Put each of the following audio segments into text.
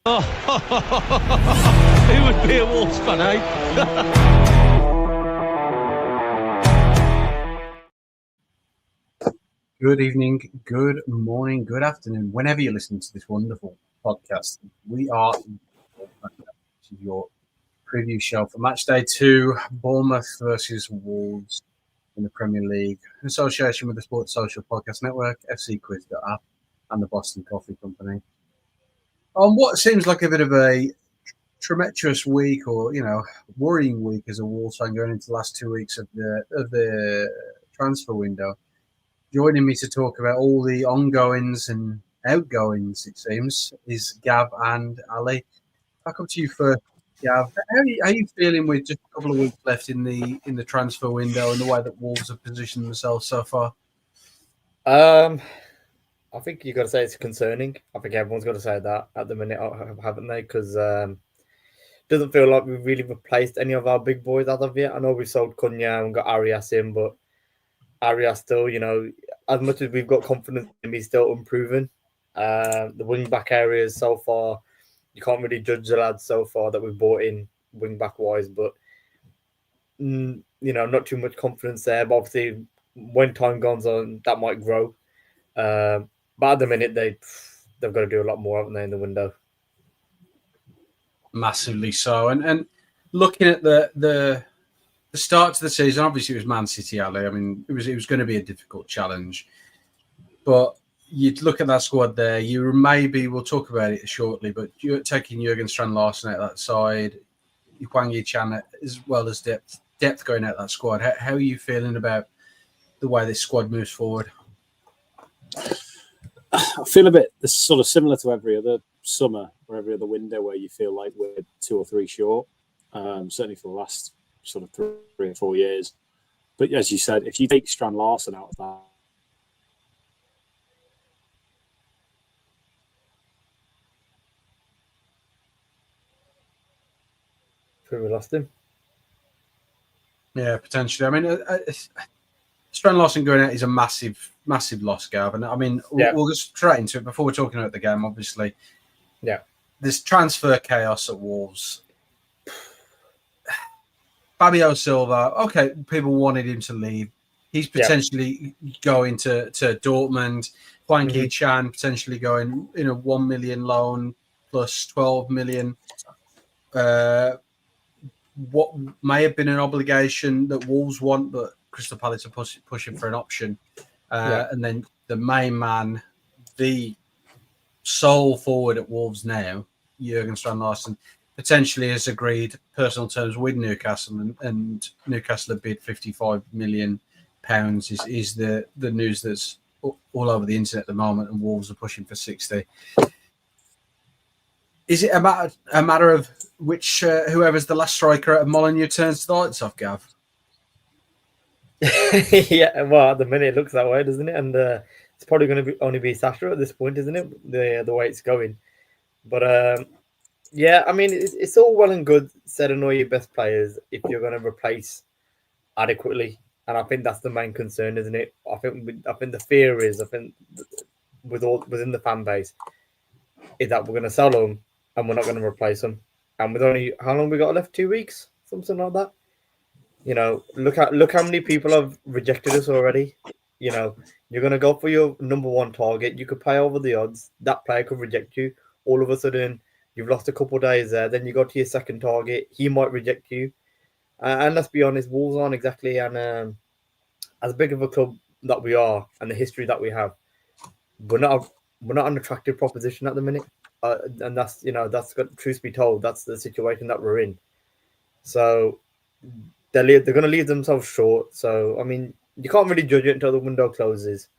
Oh, who would be a Wolves fan, eh? Good evening, good morning, good afternoon, whenever you're listening to this wonderful podcast. We are your preview show for match day 2, Bournemouth versus Wolves in the Premier League, in association with the Sports Social Podcast Network, FCquiz.app, and the Boston Coffee Company. On what seems like a bit of a tumultuous week, or worrying week as a Wolves fan going into the last 2 weeks of the transfer window. Joining me to talk about all the ongoings and outgoings, it seems, is Gav and Ali. I'll come to you first, Gav. How are you feeling with just a couple of weeks left in the transfer window and the way that Wolves have positioned themselves so far? I think you've got to say it's concerning. I think everyone's got to say that at the minute, haven't they? Because it doesn't feel like we've really replaced any of our big boys as of yet. I know we sold Cunha and got Arias in, but Arias still, as much as we've got confidence in him, he's still unproven. The wing-back areas so far, you can't really judge the lads so far that we've bought in wing-back-wise, but, not too much confidence there. But obviously, when time goes on, that might grow. But at the minute, they've got to do a lot more, haven't they, in the window? Massively so. And looking at the start to the season, obviously it was Man City, Ali. I mean, it was going to be a difficult challenge. But you'd look at that squad there, we'll talk about it shortly, but you're taking Jurgen Strand Larsen out that side, Hwang Yi-chan as well as depth going out that squad. How are you feeling about the way this squad moves forward? I feel a bit sort of similar to every other summer or every other window where you feel like we're 2 or 3 short, certainly for the last sort of 3 or 4 years. But as you said, if you take Strand Larsen out of that, We lost him. Yeah, potentially. I mean, Strand Larsen going out is a massive loss, Gav. And I mean, we'll go straight into it before we're talking about the game, obviously. Yeah. This transfer chaos at Wolves. Fabio Silva, okay, people wanted him to leave. He's potentially going to Dortmund. Hwang Yi-chan potentially going, 1 million loan plus 12 million. What may have been an obligation that Wolves want, but Crystal Palace are pushing for an option. And then the main man, the sole forward at Wolves now, Jurgen Strand Larsen, potentially has agreed personal terms with Newcastle, and Newcastle have bid £55 million is the news that's all over the internet at the moment, and Wolves are pushing for 60. Is it a matter of which whoever's the last striker at Molineux turns the lights off, Gav? Yeah, well, at the minute it looks that way, doesn't it? And it's probably going to only be Sasha at this point, isn't it? The way it's going. But I mean, it's all well and good setting all your best players if you're going to replace adequately, and I think that's the main concern, isn't it? I think the fear is, within the fan base, is that we're going to sell them and we're not going to replace them. And with only how long we got left? 2 weeks, something like that. Look how many people have rejected us already. You're going to go for your number one target. You could pay over the odds. That player could reject you. All of a sudden, you've lost a couple of days there. Then you go to your second target. He might reject you. And let's be honest, Wolves aren't exactly as big of a club that we are and the history that we have. We're not an attractive proposition at the minute. And that's got, truth be told, that's the situation that we're in. So they're going to leave themselves short. So, I mean, you can't really judge it until the window closes.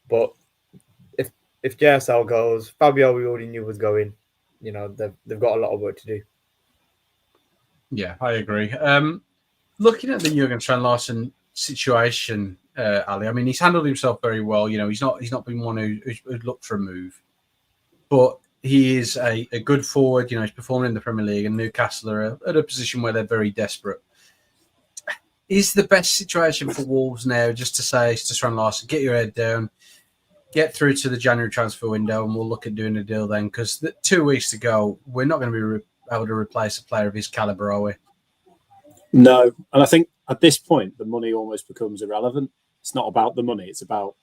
But if JSL goes, Fabio we already knew was going, they've got a lot of work to do. Yeah, I agree. Looking at the Jurgen Strand Larsen situation, Ali, I mean, he's handled himself very well. He's not been one who's looked for a move. But he is a good forward. He's performing in the Premier League, and Newcastle are at a position where they're very desperate. Is the best situation for Wolves now just to say to Strand Larsen, get your head down, get through to the January transfer window, and we'll look at doing a deal then. Because 2 weeks to go, we're not going to be able to replace a player of his caliber, are we? No, and I think at this point the money almost becomes irrelevant. It's not about the money; it's about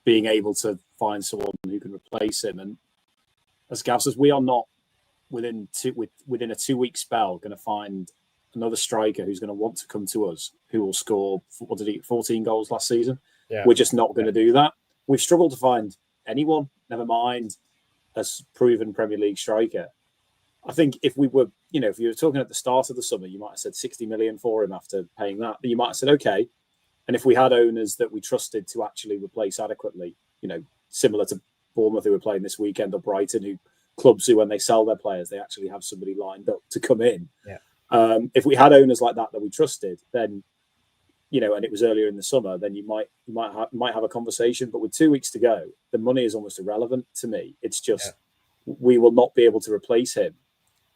being able to find someone who can replace him. And as Gav says, we are not within a 2 week spell going to find another striker who's going to want to come to us, who will score 14 goals last season. Yeah. We're just not going to do that. We've struggled to find anyone, never mind a proven Premier League striker. I think if we were, if you were talking at the start of the summer, you might have said 60 million for him after paying that. But you might have said, okay. And if we had owners that we trusted to actually replace adequately, similar to Bournemouth who were playing this weekend, or Brighton, clubs who, when they sell their players, they actually have somebody lined up to come in. Yeah. If we had owners like that we trusted, then, and it was earlier in the summer, then you might have a conversation. But with 2 weeks to go, the money is almost irrelevant to me. It's just we will not be able to replace him.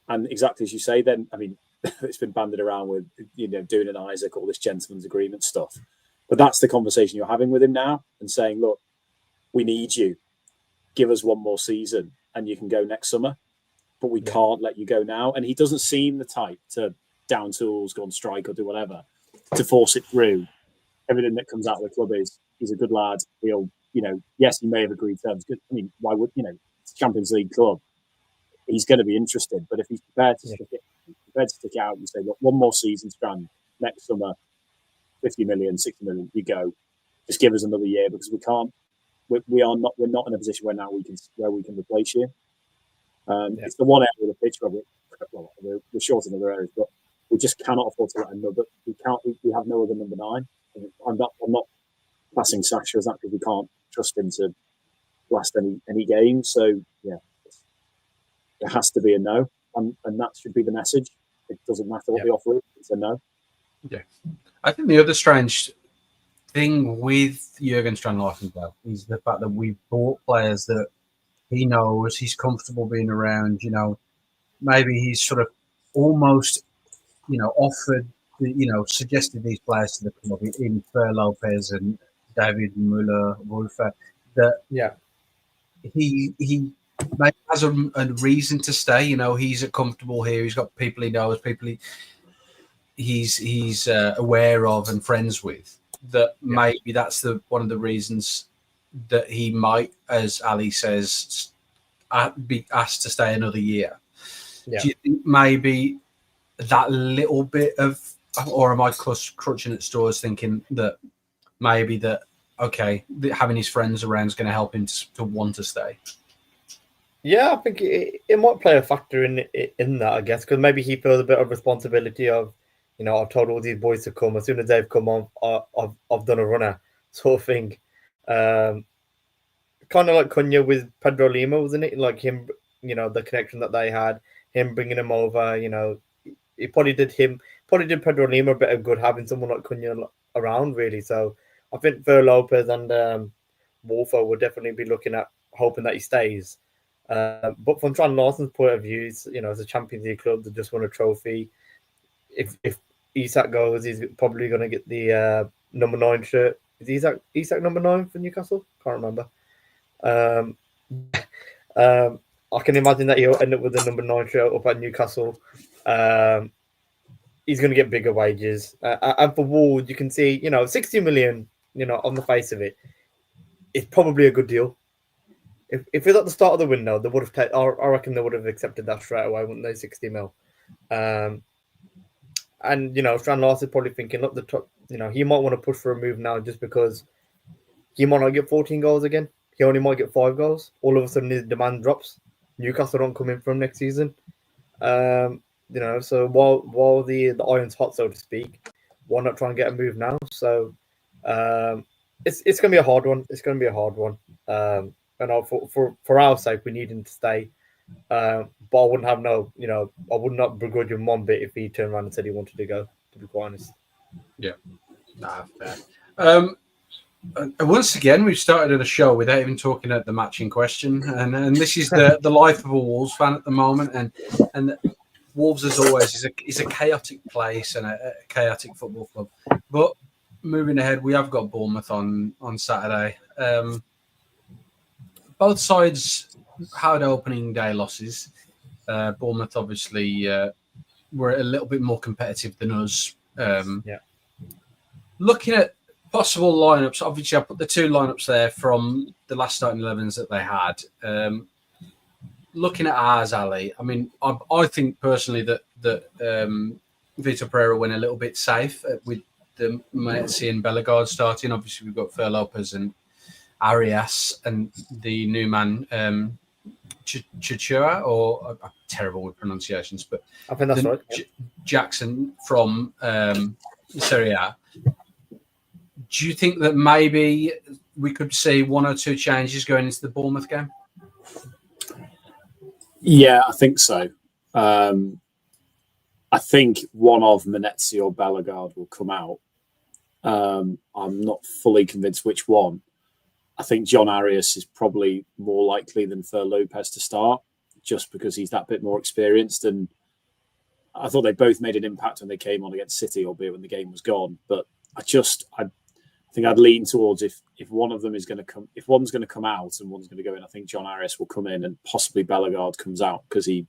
And exactly as you say, then, I mean, it's been banded around with, doing an Isaac, all this gentleman's agreement stuff. But that's the conversation you're having with him now, and saying, look, we need you. Give us one more season and you can go next summer. But we can't let you go now. And he doesn't seem the type to down tools, go on strike or do whatever, to force it through. Everything that comes out of the club is, he's a good lad. He'll, yes, he may have agreed terms. Good. I mean, why would, it's a Champions League club. He's going to be interested. But if he's prepared to stick it out and say, look, one more season, Strand, next summer, 50 million, 60 million, you go. Just give us another year, because we can't. We're not in a position where we can replace you. It's the one area of the pitch where we're short in other areas, but we just cannot afford to let another. We have no other number 9. I'm not passing Sasha as that, because we can't trust him to last any game. So yeah, there has to be a no, and that should be the message. It doesn't matter what the offer is; it's a no. Yeah, I think the other strange thing with Jurgen Strand Larsen is the fact that we bought players that he knows, he's comfortable being around. Maybe he's sort of almost, offered, suggested these players to the club in Fer Lopez and David Müller-Wolfer, that he maybe has a reason to stay. He's comfortable here. He's got people he knows, people he's aware of and friends with. That maybe that's one of the reasons that he might, as Ali says, be asked to stay another year. Yeah. Do you think maybe that little bit of, or am I crutching at straws thinking that maybe that, okay, having his friends around is going to help him to want to stay? Yeah, I think it might play a factor in that, I guess, because maybe he feels a bit of responsibility of, I've told all these boys to come. As soon as they've come on, I've done a runner, sort of thing. Kind of like Cunha with Pedro Lima, wasn't it? Like him, the connection that they had, him bringing him over. It probably did Pedro Lima a bit of good having someone like Cunha around, really. So I think Fer Lopez and Wolfer will definitely be looking at hoping that he stays. But from Strand Larsen's point of view, it's a Champions League club that just won a trophy. If Isak goes, he's probably going to get the number 9 shirt. Is Isak number 9 for Newcastle? Can't remember. I can imagine that he'll end up with the number 9 shirt up at Newcastle. He's going to get bigger wages. And for Wolves, you can see, 60 million, on the face of it, it's probably a good deal. If it's at the start of the window, they would have I reckon they would have accepted that straight away, wouldn't they? 60 mil. And Strand Larsen probably thinking, look, the top, he might want to push for a move now just because he might not get 14 goals again. He only might get 5 goals. All of a sudden his demand drops. Newcastle don't come in from next season. So while the iron's hot, so to speak, why not try and get a move now? So it's going to be a hard one. It's going to be a hard one. And for our sake, we need him to stay. But I wouldn't have I would not begrudge him one bit if he turned around and said he wanted to go, to be quite honest. Yeah. Fair. Once again, we've started a show without even talking at the match in question. And this is the life of a Wolves fan at the moment. And Wolves, as always, is a chaotic place and a chaotic football club. But moving ahead, we have got Bournemouth on Saturday. both sides had opening day losses. Bournemouth obviously were a little bit more competitive than us. Looking at possible lineups, obviously I put the two lineups there from the last starting 11s that they had. Looking at ours, Ali, I mean, I think personally that Vitor Pereira went a little bit safe with the Messi and Bellegarde starting. Obviously, we've got Fer Lopez and Arias and the new man Chichura, or I'm terrible with pronunciations, but I think that's right. Jackson from Serie A. Do you think that maybe we could see one or two changes going into the Bournemouth game? Yeah, I think so. I think one of Menezes or Bellegarde will come out. I'm not fully convinced which one. I think John Arias is probably more likely than Fer Lopez to start, just because he's that bit more experienced. And I thought they both made an impact when they came on against City, albeit when the game was gone. But I think I'd lean towards if one of them is going to come, if one's going to come out and one's going to go in, I think John Arias will come in and possibly Bellegarde comes out because I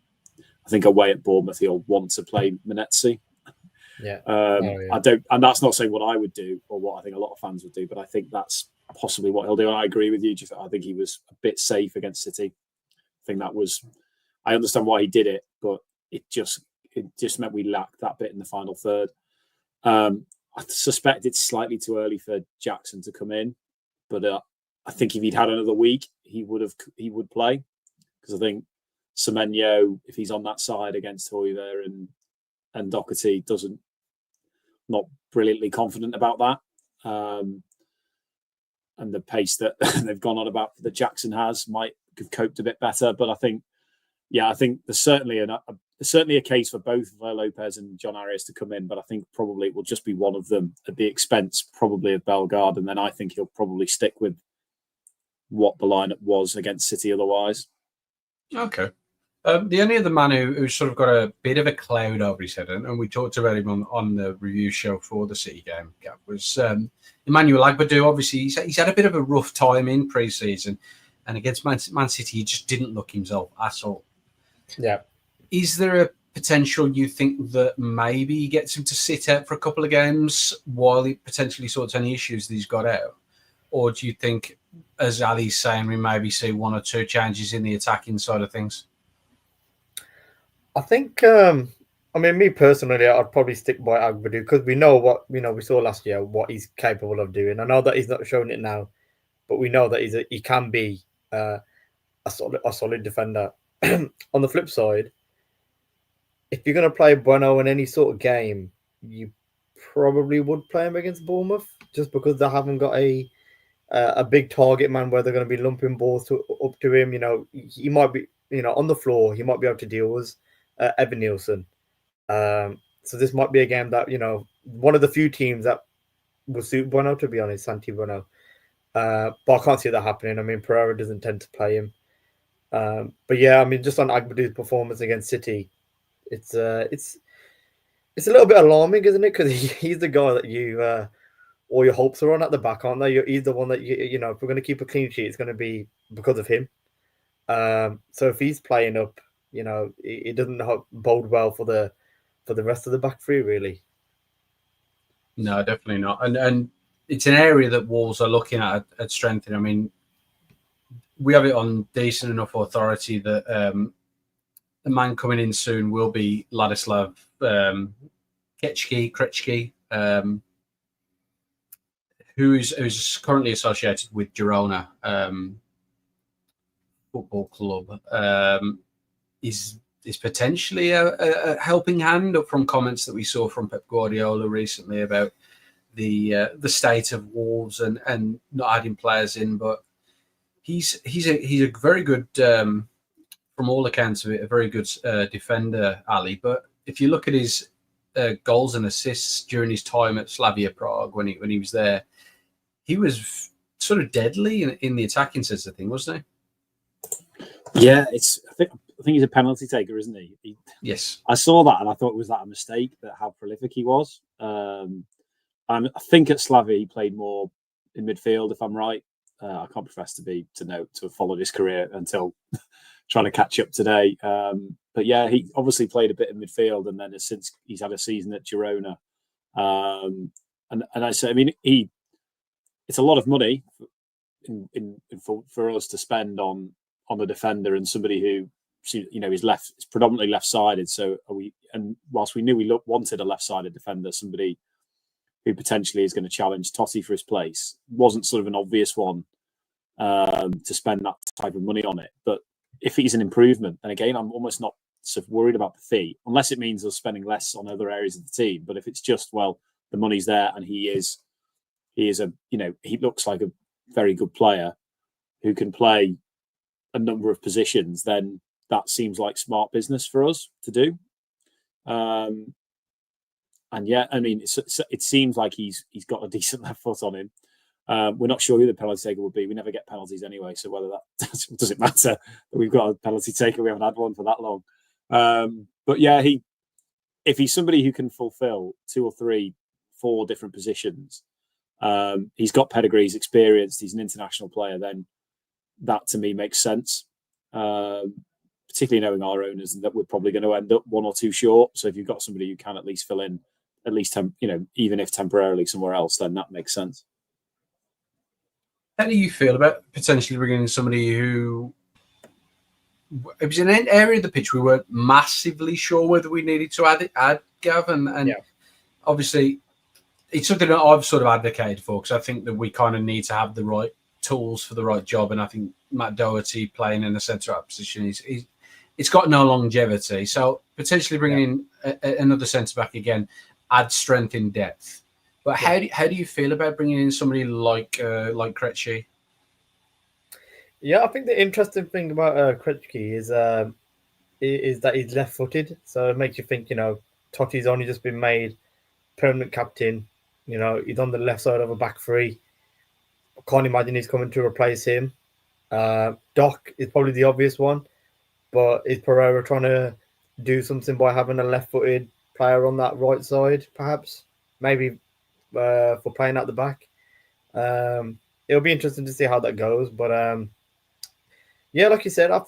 think away at Bournemouth he'll want to play Menezes. Yeah. I don't, and that's not saying what I would do or what I think a lot of fans would do, but I think that's possibly what he'll do. And I agree with you. I think he was a bit safe against City. I understand why he did it, but it just meant we lacked that bit in the final third. I suspect it's slightly too early for Jackson to come in, but I think if he'd had another week, he would play, because I think Semenyo, if he's on that side against Hoiver and Doherty, not brilliantly confident about that, and the pace that they've gone on about that Jackson has might have coped a bit better. But I think there's certainly a case for both Lopez and John Arias to come in, but I think probably it will just be one of them at the expense probably of Bellegarde, and then I think he'll probably stick with what the lineup was against City otherwise. Okay. The only other man who's sort of got a bit of a cloud over his head, and we talked about him on the review show for the City game, was Emmanuel Agbadou. Obviously, he's had a bit of a rough time in pre-season, and against Man City, he just didn't look himself at all. Yeah. Is there a potential, you think, that maybe he gets him to sit out for a couple of games while he potentially sorts any issues that he's got out? Or do you think, as Ali's saying, we maybe see one or two changes in the attacking side of things? I think, me personally, I'd probably stick by Agbadou because we know we saw last year what he's capable of doing. I know that he's not showing it now, but we know that he can be a solid defender. On the flip side, if you're going to play Bueno in any sort of game, you probably would play him against Bournemouth just because they haven't got a big target man where they're going to be lumping balls up to him. He might be, on the floor, he might be able to deal with Evan Nielsen. So this might be a game that, one of the few teams that will suit Bueno, to be honest, Santi Bueno. But I can't see that happening. I mean, Pereira doesn't tend to play him. But yeah, just on Agbadou's performance against City, it's a little bit alarming, isn't it? Because he's the guy that all your hopes are on at the back, aren't they? He's the one that if we're going to keep a clean sheet, it's going to be because of him. So if he's playing up, it doesn't bode well for the rest of the back three, really. No, definitely not. And it's an area that Wolves are looking at strengthening. We have it on decent enough authority that the man coming in soon will be Ladislav Krejčí, who's currently associated with Girona Football Club. Is potentially a helping hand, up from comments that we saw from Pep Guardiola recently about the state of Wolves and not adding players in, but he's a very good, from all accounts of it, a very good defender, Ali. But if you look at his goals and assists during his time at Slavia Prague when he was there, he was sort of deadly in the attacking sense of thing, wasn't he? Yeah, I think he's a penalty taker, isn't he? Yes. I saw that and I thought, was that a mistake, that how prolific he was? And I think at Slavia he played more in midfield, if I'm right. I can't profess to have followed his career until trying to catch up today. But yeah, he obviously played a bit of midfield, and then since he's had a season at Girona. And I say, I mean, it's a lot of money for us to spend on a defender and somebody who, is predominantly left-sided. So and whilst we knew we wanted a left-sided defender, somebody who potentially is going to challenge Totti for his place, wasn't sort of an obvious one to spend that type of money on it. But if he's an improvement, then again, I'm almost not so worried about the fee, unless it means us spending less on other areas of the team. But if it's just, well, the money's there and he looks like a very good player who can play a number of positions, then that seems like smart business for us to do. And yeah, I mean, it seems like he's got a decent left foot on him. We're not sure who the penalty taker will be. We never get penalties anyway, so whether that doesn't matter that we've got a penalty taker. We haven't had one for that long. But yeah, if he's somebody who can fulfil 2 or 3, 4 different positions, he's got pedigree, he's experienced, he's an international player, then that to me makes sense. Particularly knowing our owners, and that we're probably going to end up 1 or 2 short. So if you've got somebody who can at least fill in, at least even if temporarily somewhere else, then that makes sense. How do you feel about potentially bringing in somebody who it was in an area of the pitch we weren't massively sure whether we needed to add Gav, and obviously it's something that I've sort of advocated for, because I think that we kind of need to have the right tools for the right job, and I think Matt Doherty playing in the centre-out position it's got no longevity. So potentially bringing in another centre-back again adds strength in depth. But how do you feel about bringing in somebody like Krejčí? Yeah, I think the interesting thing about Krejčí is that he's left-footed, so it makes you think. Totti's only just been made permanent captain. He's on the left side of a back three. I can't imagine he's coming to replace him. Doc is probably the obvious one, but is Pereira trying to do something by having a left-footed player on that right side? Perhaps, maybe for playing at the back. It'll be interesting to see how that goes. But yeah, like you said, I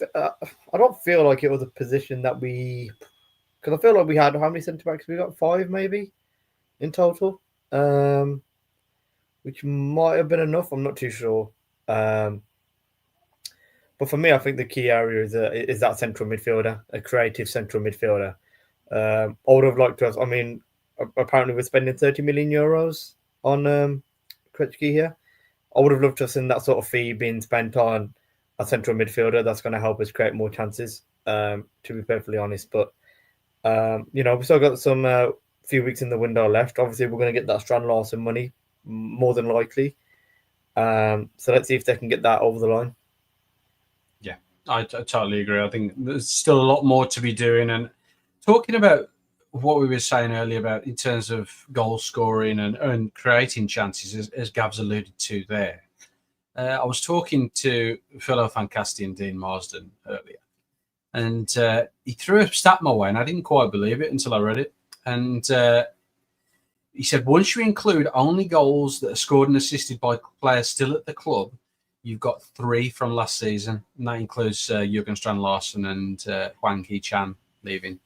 don't feel like it was a position that because I feel like we had, how many centre backs? We got 5 maybe in total, which might have been enough. I'm not too sure. But for me, I think the key area is that central midfielder, a creative central midfielder. I would have liked to have, apparently we're spending 30 million euros on Krejčí here. I would have loved to have seen that sort of fee being spent on a central midfielder that's going to help us create more chances, to be perfectly honest. But, we've still got some few weeks in the window left. Obviously, we're going to get that Strand Larsen money, more than likely. So let's see if they can get that over the line. Yeah, I totally agree. I think there's still a lot more to be doing. And talking about what we were saying earlier about in terms of goal scoring and creating chances, as Gav's alluded to there, I was talking to fellow Fancastian Dean Marsden earlier, and he threw a stat my way, and I didn't quite believe it until I read it. And he said, once you include only goals that are scored and assisted by players still at the club, you've got 3 from last season, and that includes Jurgen Strand Larsen and Hwang Hee-chan leaving.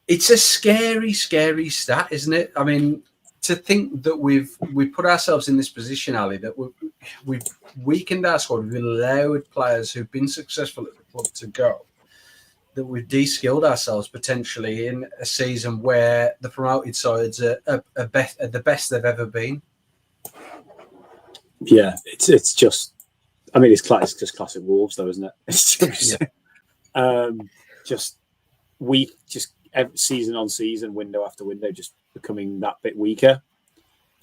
It's a scary, scary stat, isn't it? I mean, to think that we've put ourselves in this position, Ali, that we've weakened our squad, we've allowed players who've been successful at the club to go, that we've de-skilled ourselves potentially in a season where the promoted sides are the best they've ever been. Yeah, it's just, it's just classic Wolves, though, isn't it? It's just season on season, window after window, just becoming that bit weaker.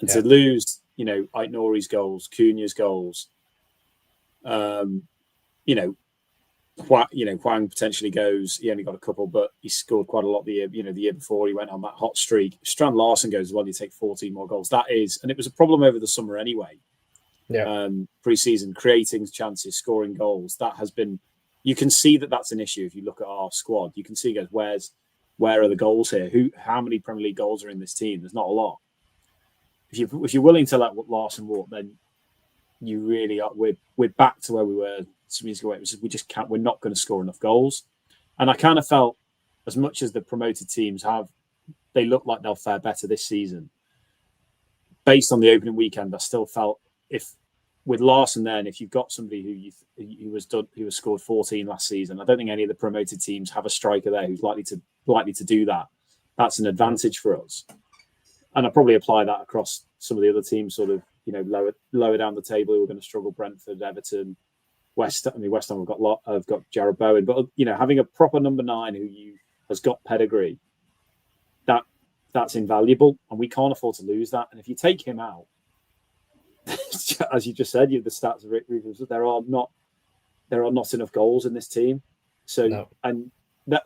And to lose, Aït-Nouri's goals, Cunha's goals, Hwang potentially goes. He only got a couple, but he scored quite a lot the year before. He went on that hot streak. Strand Larsen goes as well. You take 14 more goals. That is, and it was a problem over the summer anyway. Yeah. Pre-season, creating chances, scoring goals. That has been. You can see that that's an issue if you look at our squad. You can see, where are the goals here? How many Premier League goals are in this team? There's not a lot. If you're willing to let Larsen walk, then you really are. We're back to where we were some years ago. We just can't. We're not going to score enough goals. And I kind of felt, as much as the promoted teams have, they look like they'll fare better this season. Based on the opening weekend, I still felt if with Larsen, then if you've got somebody who was scored 14 last season, I don't think any of the promoted teams have a striker there who's likely to do that. That's an advantage for us, and I probably apply that across some of the other teams, sort of lower down the table who are going to struggle. Brentford, Everton, West Ham have got Jared Bowen, but having a proper number 9 who has got pedigree, that's invaluable, and we can't afford to lose that. And if you take him out, as you just said, the stats of it, there are not enough goals in this team. So no.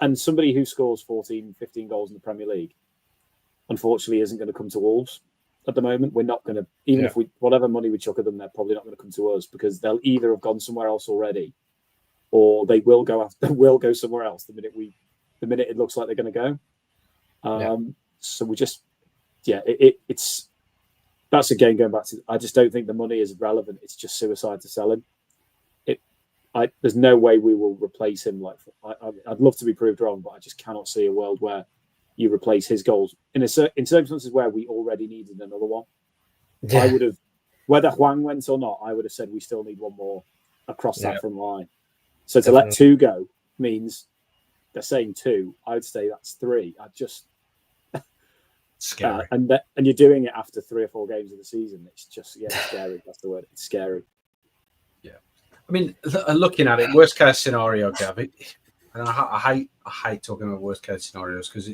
and somebody who scores 14, 15 goals in the Premier League, unfortunately, isn't going to come to Wolves at the moment. We're not going to, if whatever money we chuck at them, they're probably not going to come to us, because they'll either have gone somewhere else already, or they will go somewhere else the minute it looks like they're going to go. So we just, it's that's again going back to, I just don't think the money is relevant. It's just suicide to sell him. There's no way we will replace him. I'd love to be proved wrong, but I just cannot see a world where you replace his goals in circumstances where we already needed another one. Yeah. I would have, whether Hwang went or not, I would have said we still need one more across that front line. So to let 2 go means they're saying 2. I would say that's 3. I just scary, and you're doing it after 3 or 4 games of the season. It's just scary. That's the word. It's scary. Yeah, I mean, looking at it, worst case scenario, Gav. And I hate talking about worst case scenarios, because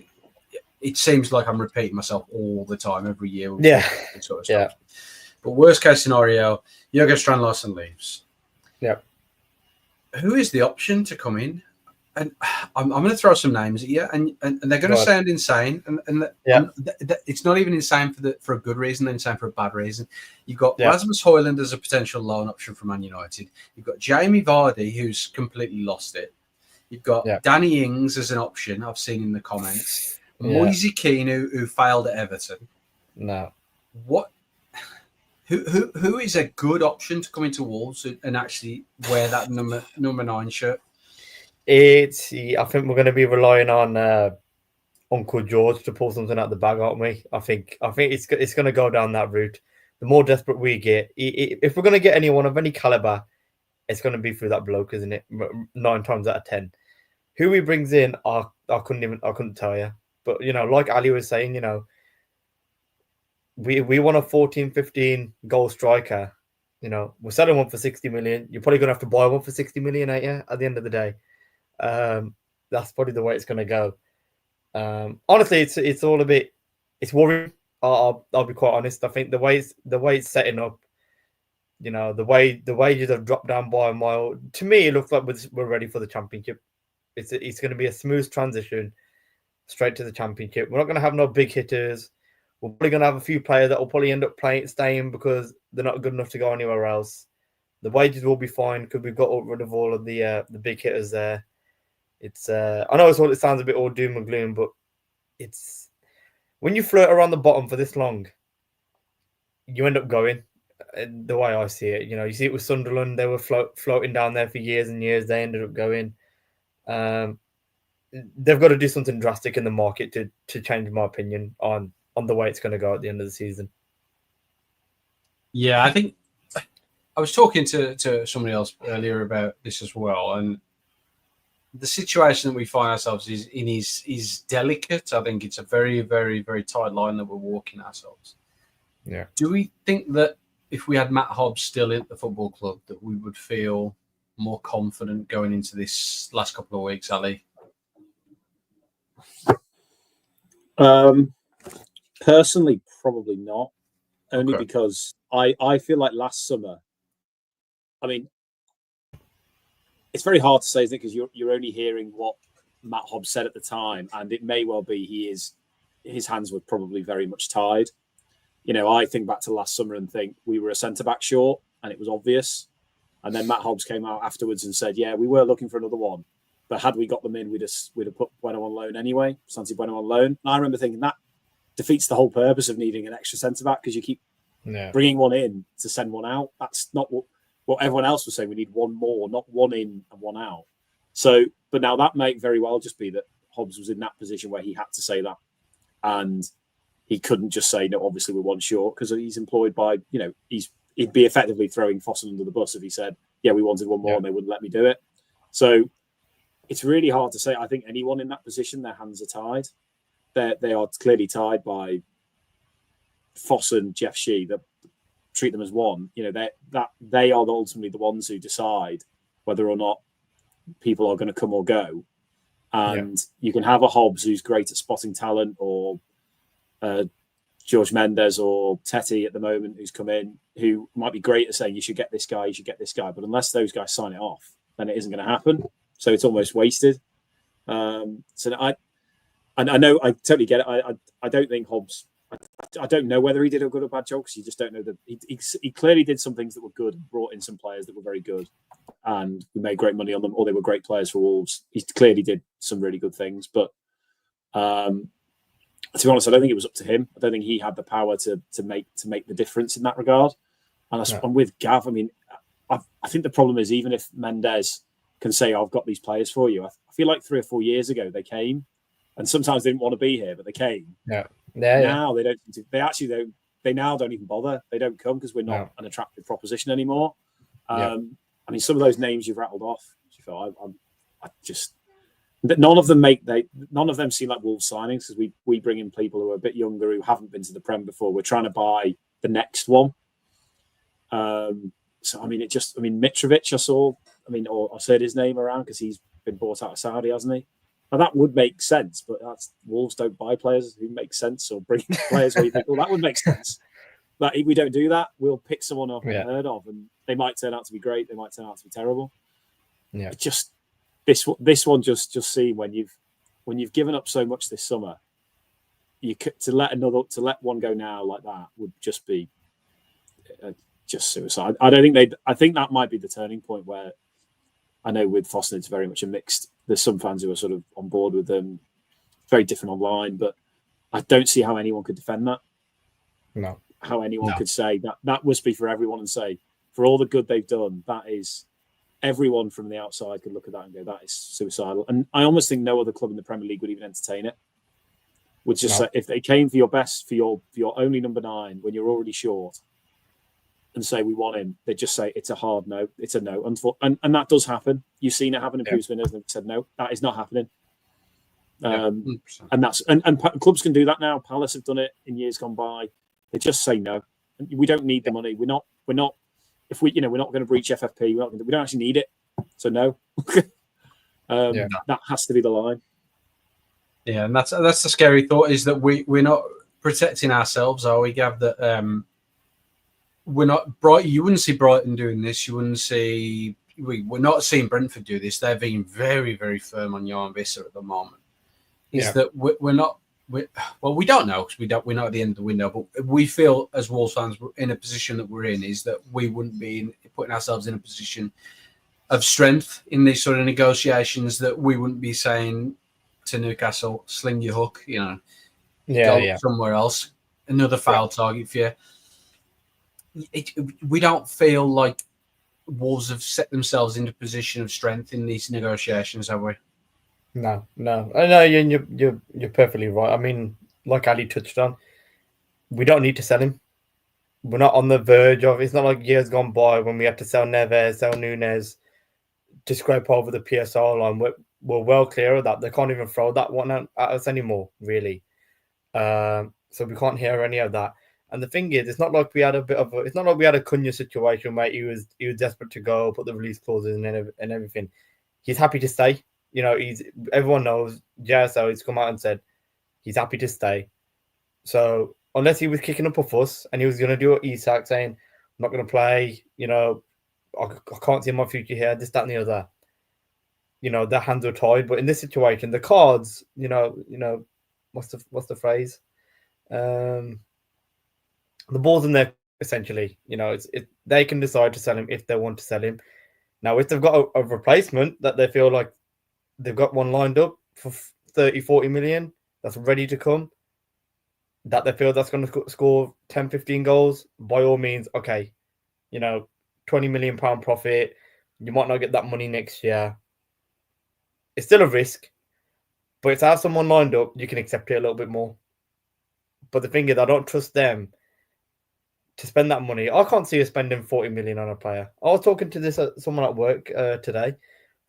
it seems like I'm repeating myself all the time, every year. Sort of stuff. But worst case scenario, Strand Larsen leaves. Yeah. Who is the option to come in? And I'm going to throw some names at you, and they're going to sound insane. And it's not even insane for a good reason; they're insane for a bad reason. You've got Rasmus Højlund as a potential loan option from Man United. You've got Jamie Vardy, who's completely lost it. You've got Danny Ings as an option. I've seen in the comments. Moise Keane, who failed at Everton. No. What? Who is a good option to come into Wolves and actually wear that number 9 shirt? I think we're going to be relying on Uncle George to pull something out the bag, aren't we? I think it's going to go down that route. The more desperate we get, if we're going to get anyone of any caliber, it's going to be through that bloke, isn't it? 9 times out of 10. Who he brings in, I couldn't tell you. But like Ali was saying, we want a 14, 15 goal striker. We're selling one for 60 million. You're probably going to have to buy one for 60 million, ain't you? At the end of the day. That's probably the way it's going to go. Honestly, it's all a bit, it's worrying. I'll be quite honest. I think the way it's setting up, the wages have dropped down by a mile. To me, it looks like we're ready for the Championship. It's going to be a smooth transition straight to the Championship. We're not going to have no big hitters. We're probably going to have a few players that will probably end up staying because they're not good enough to go anywhere else. The wages will be fine because we've got rid of all of the big hitters there. It's I know it sounds a bit all doom and gloom, but it's when you flirt around the bottom for this long, you end up going. The way I see it, you see it with Sunderland. They were floating down there for years and years. They ended up going. They've got to do something drastic in the market to change my opinion on the way it's going to go at the end of the season. Yeah, I think I was talking to somebody else earlier about this as well, and the situation that we find ourselves in is delicate. I think it's a very, very, very tight line that we're walking ourselves. Yeah. Do we think that if we had Matt Hobbs still at the football club, that we would feel more confident going into this last couple of weeks, Ali? Personally, probably not. Only because I feel like last summer, I mean, it's very hard to say, isn't it? Because you're only hearing what Matt Hobbs said at the time, and it may well be his hands were probably very much tied. I think back to last summer and think we were a centre-back short, and it was obvious. And then Matt Hobbs came out afterwards and said, yeah, we were looking for another one. But had we got them in, we'd have put Bueno on loan anyway, Santi Bueno on loan. And I remember thinking that defeats the whole purpose of needing an extra centre-back, because you keep Bringing one in to send one out, that's not what everyone else was saying. We need one more, not one in and one out. So, but now that might very well just be that Hobbs was in that position where he had to say that. And he couldn't just say, no, obviously we're one short, because he's employed by, he'd be effectively throwing Fossen under the bus if he said, yeah, we wanted one more and they wouldn't let me do it. So it's really hard to say. I think anyone in that position, their hands are tied. They are clearly tied by Fossen, Jeff Shee, that treat them as one. They are ultimately the ones who decide whether or not people are going to come or go. And you can have a Hobbs who's great at spotting talent, or George Mendes or Teti at the moment who's come in, who might be great at saying you should get this guy, you should get this guy. But unless those guys sign it off, then it isn't going to happen. So it's almost wasted. So I know, I totally get it. I don't think Hobbs, I don't know whether he did a good or bad job, because you just don't know that he clearly did some things that were good, brought in some players that were very good, and we made great money on them, or they were great players for Wolves. He clearly did some really good things, but to be honest, I don't think it was up to him. I don't think he had the power to make the difference in that regard. And I'm with Gav. I mean, I think the problem is, even if Mendes can say, I've got these players for you, I feel like 3 or 4 years ago they came, and sometimes they didn't want to be here, but they came. Now they don't. They actually don't. They now don't even bother. They don't come because we're not an attractive proposition anymore. I mean, some of those names you've rattled off, I just none of them seem like Wolves signings, because we bring in people who are a bit younger, who haven't been to the Prem before. We're trying to buy the next one. So I mean, Mitrovic, I saw. I mean, or I said his name around because he's been bought out of Saudi, hasn't he? Now, that would make sense, but Wolves don't buy players who make sense, or bring players where you think, well, that would make sense. But if we don't do that, we'll pick someone I've heard of, and they might turn out to be great, they might turn out to be terrible. It just this one just see when you've given up so much this summer, to let one go now like that would just be just suicide. I think that might be the turning point where. I know with Fossen, it's very much a mixed. There's some fans who are sort of on board with them. Very different online, but I don't see how anyone could defend that. No. How anyone could say that must be for everyone, and say, for all the good they've done, that is, everyone from the outside could look at that and go, that is suicidal. And I almost think no other club in the Premier League would even entertain it. Would just say, if they came for your best, for your only number 9 when you're already short, and say we want him, they just say it's a hard no, it's a no. And that does happen. You've seen it happen in previous winners, and they've said no, that is not happening. And clubs can do that now. Palace have done it in years gone by. They just say no. We don't need the money. We're not. If we're not going to breach FFP. We don't actually need it. So no. That has to be the line. Yeah, and that's the scary thought, is that we're not protecting ourselves, are we, Gav? That we're not bright. You wouldn't see Brighton doing this. You wouldn't see. We're not seeing Brentford do this. They're being very, very firm on Jan Visser at the moment. That we're not. We don't know, because we're not at the end of the window. But we feel as Wolves fans, we're in a position that we're in, is that we wouldn't be putting ourselves in a position of strength in these sort of negotiations. That we wouldn't be saying to Newcastle, "Sling your hook," go somewhere else. Another foul target for you. We don't feel like Wolves have set themselves into a position of strength in these negotiations, have we? No. I know you're perfectly right. I mean, like Ali touched on, we don't need to sell him. We're not on the verge of. It's not like years gone by when we had to sell Neves, sell Nunes to scrape over the PSR line. We're well clear of that. They can't even throw that one at us anymore, really. So we can't hear any of that. And the thing is, it's not like we had a Cunha situation where he was desperate to go, put the release clauses in and everything. He's happy to stay. Everyone knows JSL has come out and said he's happy to stay. So unless he was kicking up a fuss and he was going to do an Isak saying, I'm not going to play, I can't see my future here, this, that, and the other. Their hands are tied. But in this situation, the cards, what's the phrase? The ball's in there, essentially. They can decide to sell him if they want to sell him. Now, if they've got a replacement that they feel like they've got one lined up for 30, 40 million that's ready to come, that they feel that's going to score 10, 15 goals, by all means, okay, £20 million profit. You might not get that money next year. It's still a risk, but if to have someone lined up, you can accept it a little bit more. But the thing is, I don't trust them to spend that money. I can't see us spending 40 million on a player. I was talking to someone at work today.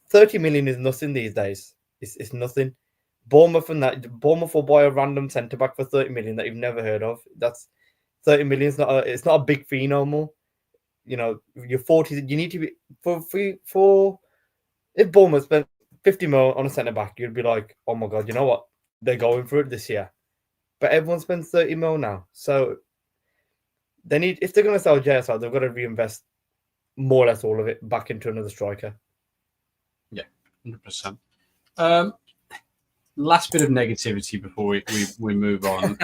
30 million is nothing these days. It's nothing. Bournemouth will buy a random centre back for 30 million that you've never heard of. That's 30 million. It's not a big fee no more. You're 40. You need to be for if Bournemouth spent 50 mil on a centre back, you'd be like, oh my god, you know what? They're going for it this year. But everyone spends 30 mil now, so they need, if they're going to sell JSL, they've got to reinvest more or less all of it back into another striker. Yeah, 100%. Last bit of negativity before we move on.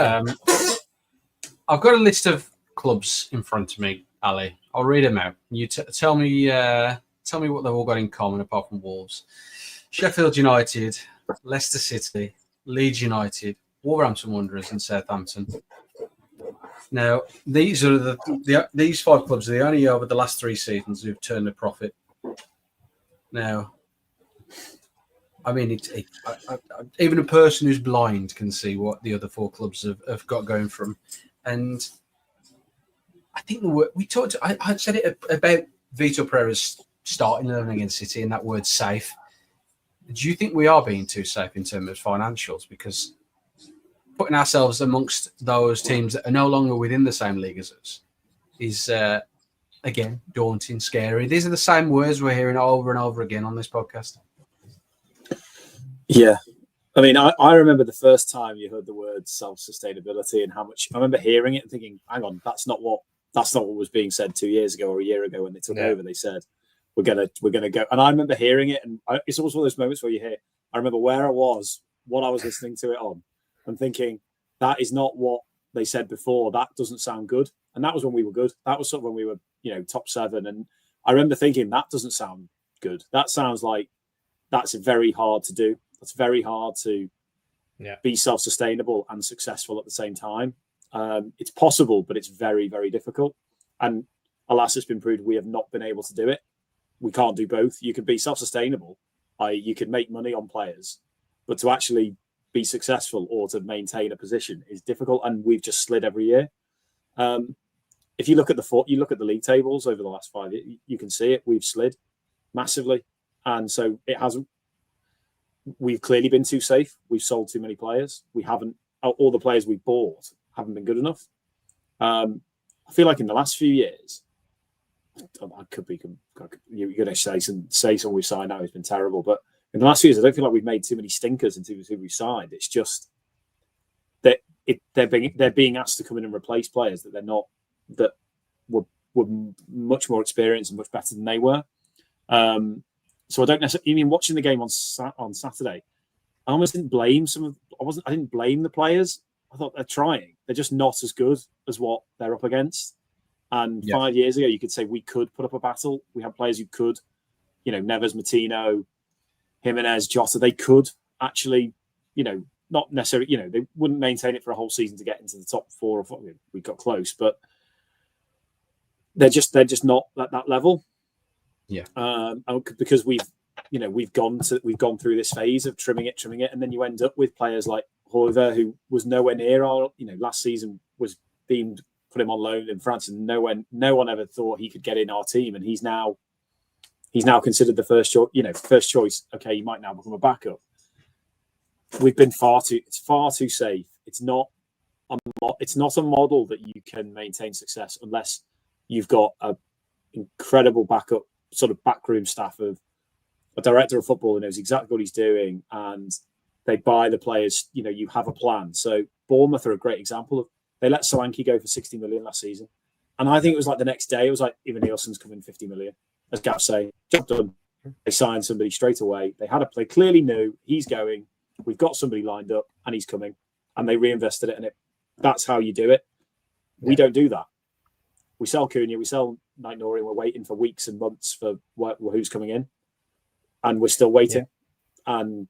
I've got a list of clubs in front of me, Ali. I'll read them out. You tell me what they've all got in common apart from Wolves. Sheffield United, Leicester City, Leeds United, Wolverhampton Wanderers, and Southampton. Now, these are these 5 clubs are the only over the last 3 seasons who've turned a profit. Now, I mean, even a person who's blind can see what the other 4 clubs have got going from. And I think I said it about Vitor Pereira's starting 11 against City and that word safe. Do you think we are being too safe in terms of financials? Because putting ourselves amongst those teams that are no longer within the same league as us is, again, daunting, scary. These are the same words we're hearing over and over again on this podcast. Yeah. I mean, I remember the first time you heard the word self-sustainability and how much I remember hearing it and thinking, hang on, that's not what was being said 2 years ago or a year ago when they took over. They said, we're gonna go. And I remember hearing it, and it's always one of those moments where you hear, I remember where I was, what I was listening to it on, and thinking, that is not what they said before. That doesn't sound good. And that was when we were good. That was sort of when we were, top 7. And I remember thinking, that doesn't sound good. That sounds like that's very hard to do. That's very hard to be self-sustainable and successful at the same time. It's possible, but it's very, very difficult. And alas, it's been proved we have not been able to do it. We can't do both. You can be self-sustainable. You can make money on players, but to actually be successful or to maintain a position is difficult. And we've just slid every year. If you look at the league tables over the last 5 years, you can see it. We've slid massively. And so we've clearly been too safe. We've sold too many players. All the players we bought haven't been good enough. I feel like in the last few years, you're going to say someone we signed now has been terrible, but in the last few years, I don't feel like we've made too many stinkers into who we signed. It's just that they're being asked to come in and replace players that were much more experienced and much better than they were. So I don't necessarily. I mean, watching the game on Saturday, I almost didn't blame I didn't blame the players. I thought they're trying. They're just not as good as what they're up against. And 5 years ago, you could say we could put up a battle. We had players who could, Neves, Martino, Jimenez, Jota. They could actually, not necessarily, they wouldn't maintain it for a whole season to get into the top 4 or 5. We got close, but they're just not at that level. Yeah. Because we've gone through this phase of trimming it, and then you end up with players like Hoiver, who was nowhere near our, last season was being put him on loan in France, and no one ever thought he could get in our team, and he's now considered the first choice. Okay, he might now become a backup. We've been far too safe. It's not a model that you can maintain success unless you've got a incredible backup sort of backroom staff of a director of football who knows exactly what he's doing, and they buy the players. You have a plan. So Bournemouth are a great example of. They let Solanke go for 60 million last season. And I think it was like the next day, it was like, Ivan Nielsen's coming 50 million. As Gav say, job done. They signed somebody straight away. They clearly knew he's going. We've got somebody lined up and he's coming. And they reinvested it in it. That's how you do it. We don't do that. We sell Cunha, we sell Night Nori, and we're waiting for weeks and months for who's coming in. And we're still waiting. And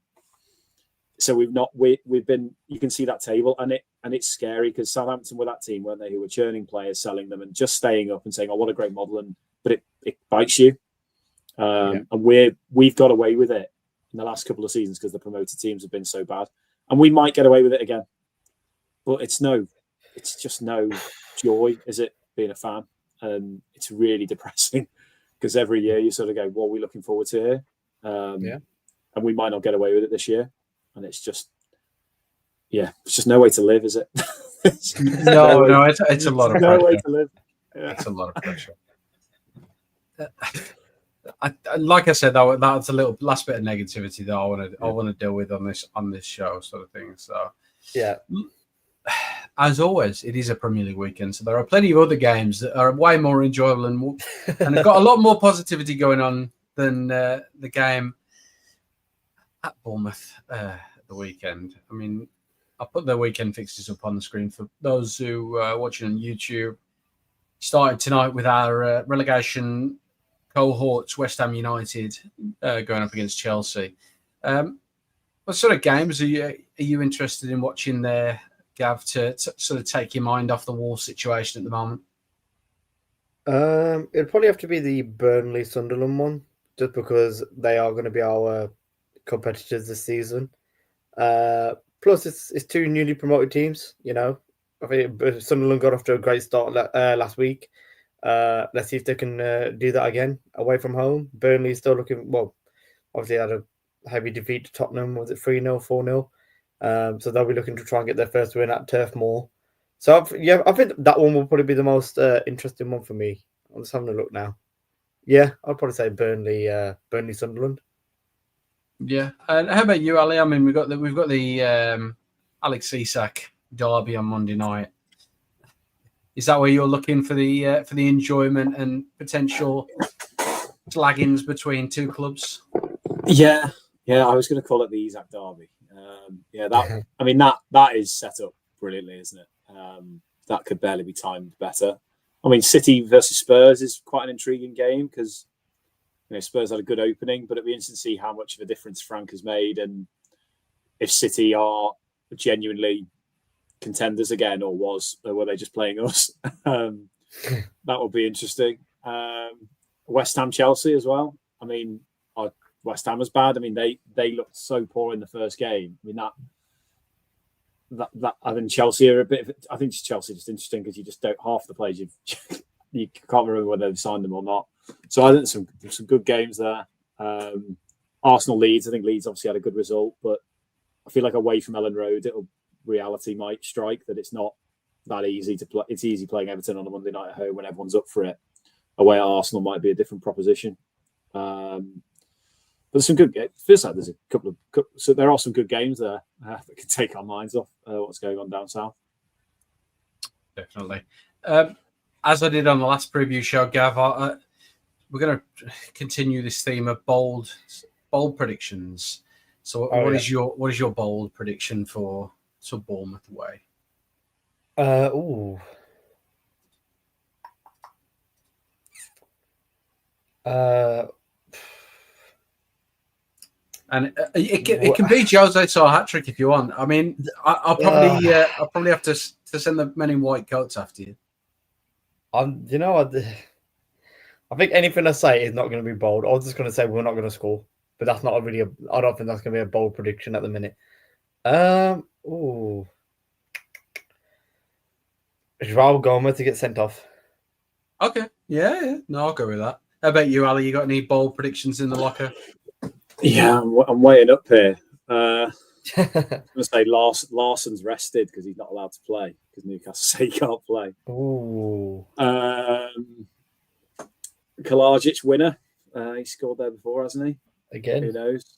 So we've been. You can see that table, and it's scary because Southampton were that team, weren't they, who were churning players, selling them, and just staying up and saying, "Oh, what a great model!" But it bites you. And we've got away with it in the last couple of seasons because the promoted teams have been so bad, and we might get away with it again. But it's just no joy, is it, being a fan? It's really depressing because every year you sort of go, "What are we looking forward to here?" And we might not get away with it this year, and it's just no way to live, is it? No, it's a lot of pressure. No way to live. Yeah. It's a lot of pressure. Like I said, that's a little last bit of negativity that I want to deal with on this show, sort of thing. So yeah, as always, it is a Premier League weekend, so there are plenty of other games that are way more enjoyable and have got a lot more positivity going on than the game at Bournemouth the weekend. I mean, I'll put the weekend fixtures up on the screen for those who are watching on YouTube. Started tonight with our relegation cohorts, West Ham United going up against Chelsea. What sort of games are you interested in watching there, Gav, to sort of take your mind off the wall situation at the moment? It'd probably have to be the Burnley-Sunderland one, just because they are going to be our competitors this season. Plus, it's two newly promoted teams. You know, I think Sunderland got off to a great start last week. Let's see if they can do that again away from home. Burnley still looking, well, obviously had a heavy defeat to Tottenham. Was it 3-0, 4-0? So they'll be looking to try and get their first win at Turf Moor. So I think that one will probably be the most interesting one for me. I'm just having a look now. Yeah, I'd probably say Burnley Sunderland. Yeah, and how about you, Ali? I mean, we've got the Alex Isak derby on Monday night. Is that where you're looking for the enjoyment and potential slaggings between two clubs? Yeah. I was going to call it the Isak derby. That is set up brilliantly, isn't it? That could barely be timed better. I mean, City versus Spurs is quite an intriguing game because Spurs had a good opening, but it'd be interesting to see how much of a difference Frank has made and if City are genuinely contenders again, or were they just playing us? That would be interesting. West Ham Chelsea as well. I mean, West Ham was bad. I mean, they looked so poor in the first game. I mean that I think Chelsea are a bit. I think Chelsea is just interesting because you just don't half the players you can't remember whether they've signed them or not. So I think there's some good games there. Arsenal Leeds. I think Leeds obviously had a good result, but I feel like away from Ellen Road, reality might strike that it's not that easy to play. It's easy playing Everton on a Monday night at home when everyone's up for it. Away at Arsenal might be a different proposition. But there's some good. It feels like there's a couple of. So there are some good games there that can take our minds off what's going on down south. Definitely. As I did on the last preview show, Gav, we're going to continue this theme of bold predictions. So, what is your bold prediction for Bournemouth away? And it can be Jose Sá hat-trick if you want. I mean, I'll probably have to send the men in white coats after you. I think anything I say is not going to be bold. I was just going to say we're not going to score, but that's not really I don't think that's going to be a bold prediction at the minute. João Gomez to get sent off. Okay. Yeah. No, I'll go with that. How about you, Ali? You got any bold predictions in the locker? Yeah, I'm weighing up here. I'm going to say Larsen's rested because he's not allowed to play because Newcastle say he can't play. Ooh. Kalajic winner. He scored there before, hasn't he? Again. Who knows?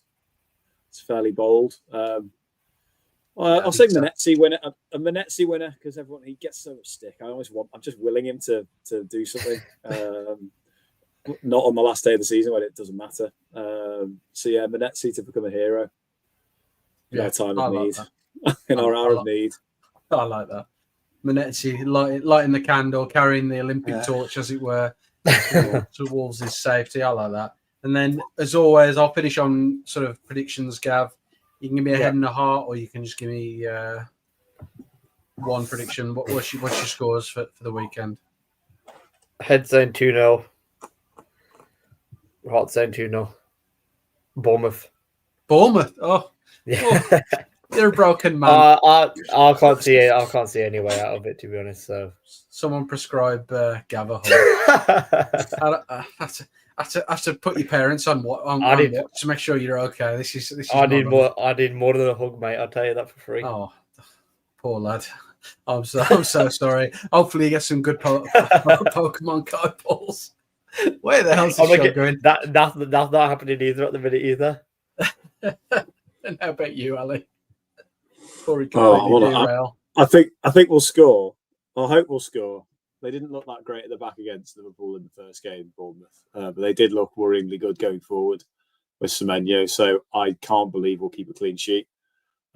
It's fairly bold. I'll say Manetzi winner. A Manetzi winner because he gets so much stick. I'm just willing him to do something. Not on the last day of the season when it doesn't matter. Manetzi to become a hero in our time of need, in our hour of need. I like that. Manetzi lighting the candle, carrying the Olympic torch, as it were, to Wolves' safety. I like that. And then, as always, I'll finish on sort of predictions, Gav. You can give me a head and a heart, or you can just give me one prediction. What's your scores for the weekend? Head saying 2-0. Heart saying 2-0. Bournemouth. Oh, Yeah. you're a broken man. I can't see it. I can't see any way out of it, to be honest. So someone prescribe Gava Hug. I have to put your parents on watch to make sure you're okay. This is. I need more than a hug, mate. I'll tell you that for free. Oh, poor lad. I'm so sorry. Hopefully, you get some good Pokemon card balls. Where the hell's the show going? That's not happening either at the minute either. And how about you, Ali? I think we'll score. I hope we'll score. They didn't look that great at the back against Liverpool in the first game, Bournemouth, but they did look worryingly good going forward with Semenyo. So I can't believe we'll keep a clean sheet.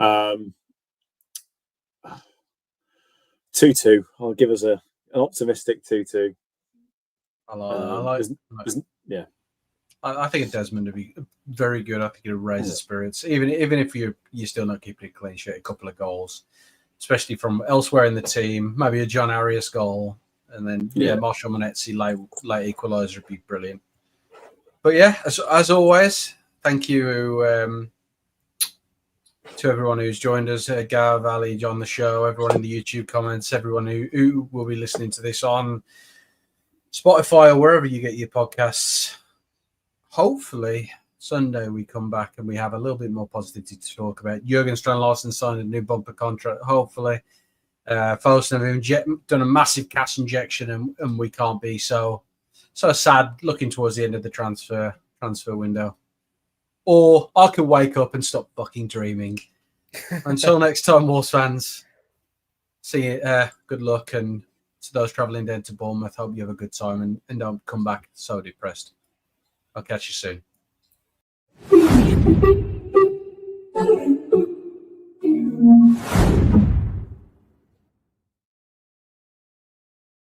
2-2. I'll give us an optimistic 2-2. I think Desmond would be very good. I think it'll raise the spirits, even if you're still not keeping it clean sheet. A couple of goals, especially from elsewhere in the team. Maybe a John Arias goal, and then Marshall Monetzi late equaliser would be brilliant. But yeah, as always, thank you to everyone who's joined us, Gav, Ali, John, the show, everyone in the YouTube comments, everyone who will be listening to this on Spotify or wherever you get your podcasts. Hopefully, Sunday we come back and we have a little bit more positivity to talk about. Jurgen Strand Larsen signed a new bumper contract. Hopefully, Fosun have done a massive cash injection, and we can't be so sad looking towards the end of the transfer window. Or I can wake up and stop fucking dreaming. Until next time, Wolves fans, see you. Good luck, and to those travelling down to Bournemouth, hope you have a good time and don't come back so depressed. I'll catch you soon.